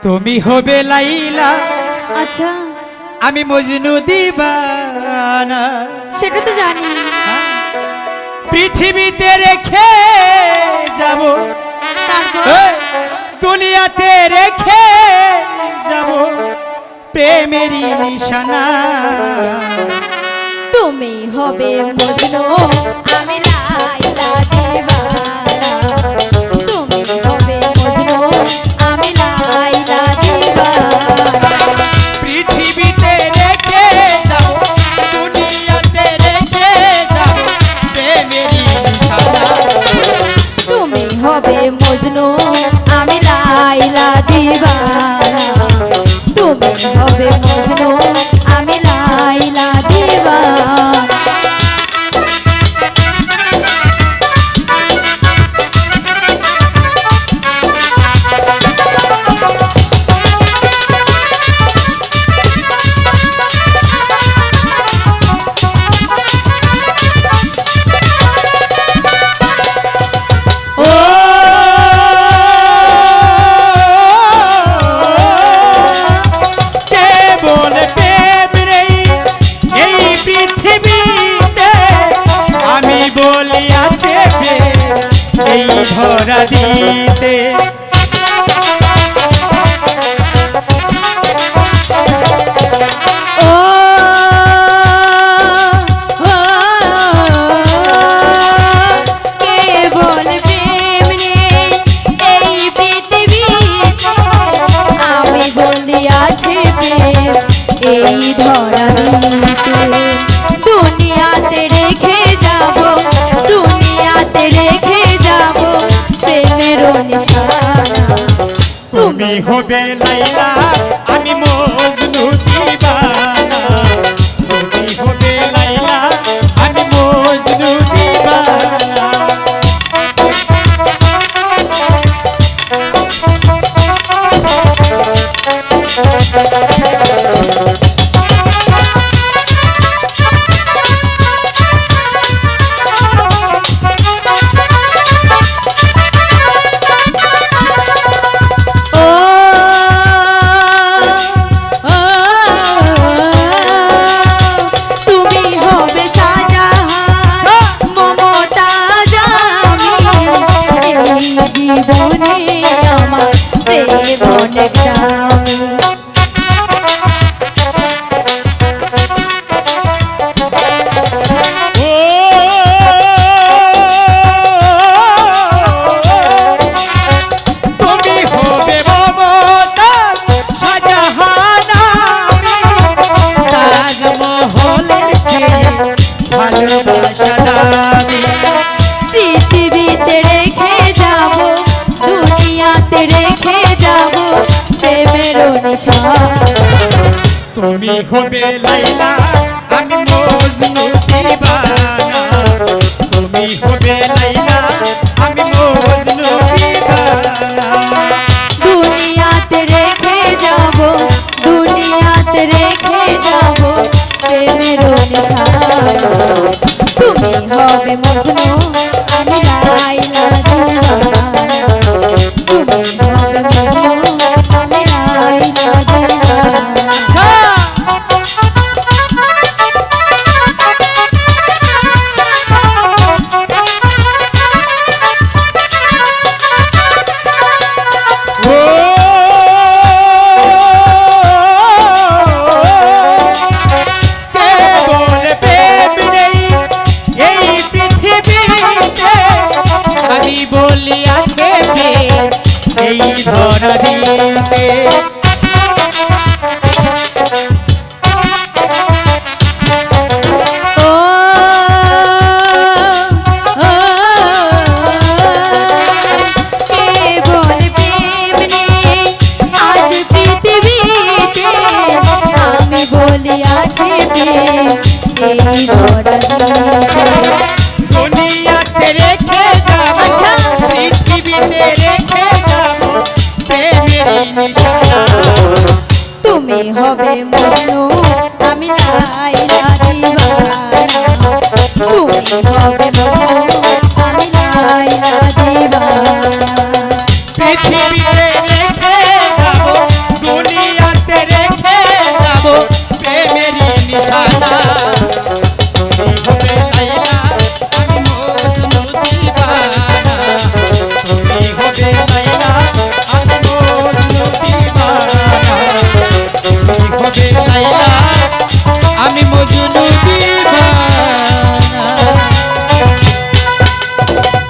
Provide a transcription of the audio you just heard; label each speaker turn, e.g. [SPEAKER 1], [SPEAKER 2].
[SPEAKER 1] তুমি হবে লাইলা,
[SPEAKER 2] আচ্ছা
[SPEAKER 1] আমি মজনু দিবানা।
[SPEAKER 2] সেটা তো জানি।
[SPEAKER 1] পৃথিবীতে রেখে যাব,
[SPEAKER 2] তারপর
[SPEAKER 1] দুনিয়াতে রেখে যাব প্রেমেরই নিশানা।
[SPEAKER 2] তুমি হবে মজনু, আমি লাইলা দিবানা। তুমি হবে মজনু, আমি লাইলা দিবানা।
[SPEAKER 1] পৃথিবীতে রেখে যাব, দুনিয়াতে রেখে যাব প্রেমেরই নিশানা।
[SPEAKER 2] তুমি হবে মজনু, আমি লাইলা দিবানা। তুমি হবে মজনু, আমি লাইলা দিবানা।
[SPEAKER 1] এই ধরা দিতে
[SPEAKER 2] এই ধরা দিতে দুনিয়াতে রেখে যাব, দুনিয়াতে রেখে যাব প্রেমের নিশানা।
[SPEAKER 1] তুমি হবে লাইলা, আমি মজনু দিবানা। তুমি হবে লাইলা, আমি মজনু দিবানা।
[SPEAKER 2] জীবনে আমার প্রেম অনেক দামি।
[SPEAKER 1] তুমি হবে মমতা শাহজাহানা, তাজমহলের চেয়ে ভালোবাসা দামি।
[SPEAKER 2] পৃথিবীতে রেখে যাব, দুনিয়াতে রেখে যাব প্রেমের নিশানা।
[SPEAKER 1] তুমি হবে লাইলা, আমি মজনু দিবানা। তুমি হবে লাইলা, আমি মজনু দিবানা।
[SPEAKER 2] দুনিয়াতে রেখে যাব, দুনিয়াতে রেখে যাব প্রেমের নিশানা। তুমি হবে মজনু, আমি লাইলা দিবানা। তুমি হবে মজনু, আমি লাইলা দিবানা।
[SPEAKER 1] এই ধরা দিতে
[SPEAKER 2] আমি বলিয়াছি এই ধরা দিতে
[SPEAKER 1] দুনিয়াতে রেখে যাব, পৃথিবীতে রেখে যাব প্রেমেরই নিশানা।
[SPEAKER 2] তুমি হবে মজনু, আমি লাইলা দিবানা। তুমি হবে মজনু, আমি লাইলা দিবানা।
[SPEAKER 1] পৃথিবীতে রেখে যাব, আমি মজনু